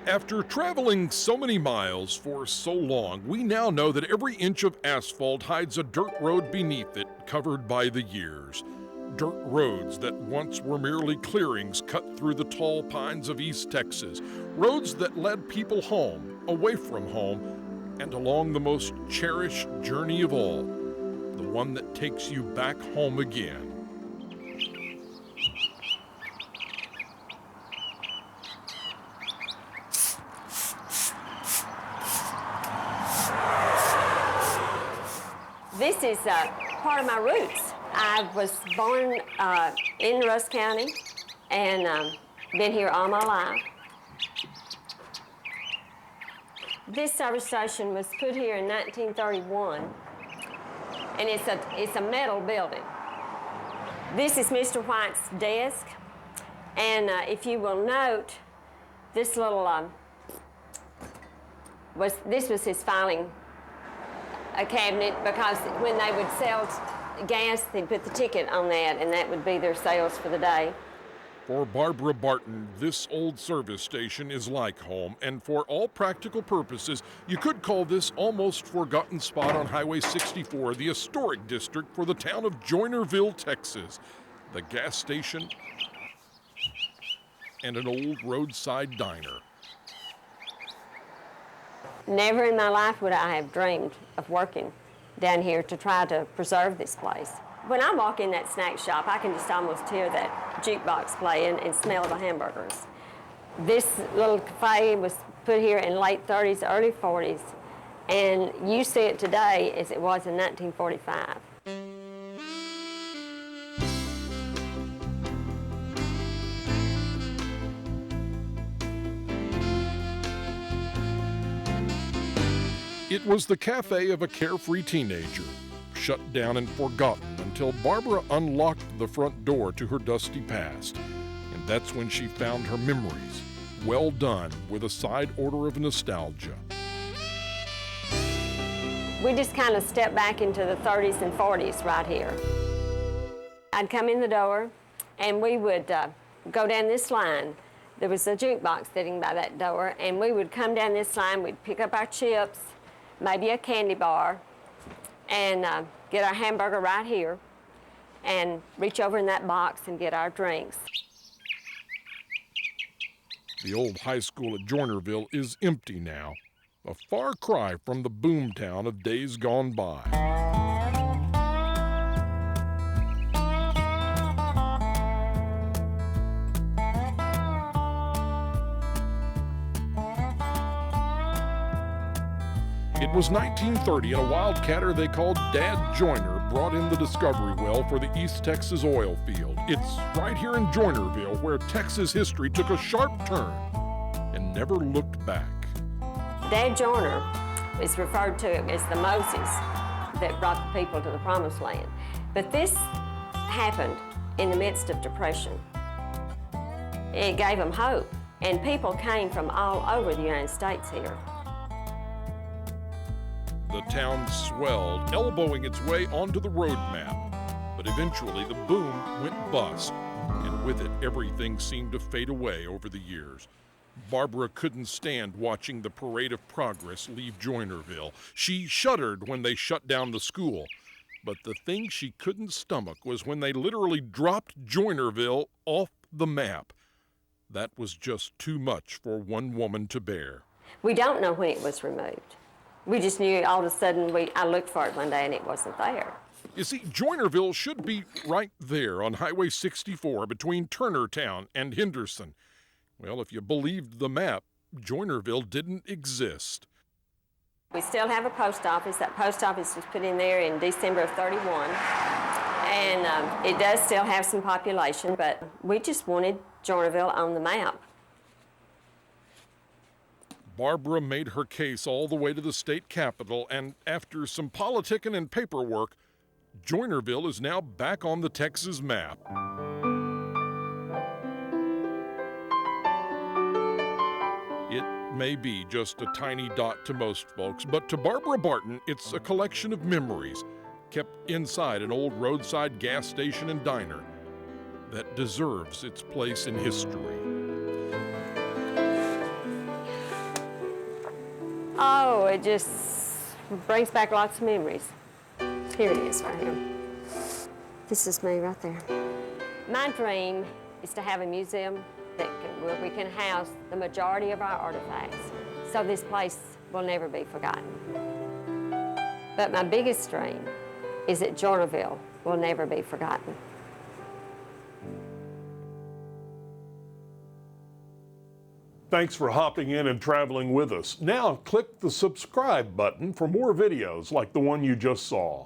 After traveling so many miles for so long, we now know that every inch of asphalt hides a dirt road beneath it, covered by the years. Dirt roads that once were merely clearings cut through the tall pines of East Texas. Roads that led people home, away from home, and along the most cherished journey of all, the one that takes you back home again. This is part of my roots. I was born in Russ County and been here all my life. This service station was put here in 1931, and it's a metal building. This is Mr. White's desk, and if you will note, this little this was his filing cabinet, because when they would sell gas, they'd put the ticket on that, and that would be their sales for the day. For Barbara Barton, this old service station is like home, and for all practical purposes, you could call this almost forgotten spot on Highway 64 the historic district for the town of Joinerville, Texas. The gas station and an old roadside diner. Never in my life would I have dreamed of working down here to try to preserve this place. When I walk in that snack shop, I can just almost hear that jukebox playing and smell the hamburgers. This little cafe was put here in late 30s, early 40s, and you see it today as it was in 1945. It was the cafe of a carefree teenager, shut down and forgotten until Barbara unlocked the front door to her dusty past. And that's when she found her memories, well done with a side order of nostalgia. We just kind of stepped back into the 30s and 40s right here. I'd come in the door, and we would go down this line. There was a jukebox sitting by that door, and we would come down this line, we'd pick up our chips, maybe a candy bar, and get our hamburger right here, and reach over in that box and get our drinks. The old high school at Joinerville is empty now, a far cry from the boomtown of days gone by. It was 1930, and a wildcatter they called Dad Joiner brought in the discovery well for the East Texas oil field. It's right here in Joinerville where Texas history took a sharp turn and never looked back. Dad Joiner is referred to as the Moses that brought the people to the Promised Land. But this happened in the midst of Depression. It gave them hope, and people came from all over the United States here. The town swelled, elbowing its way onto the road map. But eventually the boom went bust, and with it everything seemed to fade away over the years. Barbara couldn't stand watching the parade of progress leave Joinerville. She shuddered when they shut down the school. But the thing she couldn't stomach was when they literally dropped Joinerville off the map. That was just too much for one woman to bear. We don't know when it was removed. We just knew all of a sudden, I looked for it one day and it wasn't there. You see, Joinerville should be right there on Highway 64 between Turnertown and Henderson. Well, if you believed the map, Joinerville didn't exist. We still have a post office. That post office was put in there in December of '31. And it does still have some population, but we just wanted Joinerville on the map. Barbara made her case all the way to the state capitol, and after some politicking and paperwork, Joinerville is now back on the Texas map. It may be just a tiny dot to most folks, but to Barbara Barton, it's a collection of memories kept inside an old roadside gas station and diner that deserves its place in history. Oh, it just brings back lots of memories. Here it is right here. This is me right there. My dream is to have a museum where we can house the majority of our artifacts, so this place will never be forgotten. But my biggest dream is that Joinerville will never be forgotten. Thanks for hopping in and traveling with us. Now click the subscribe button for more videos like the one you just saw.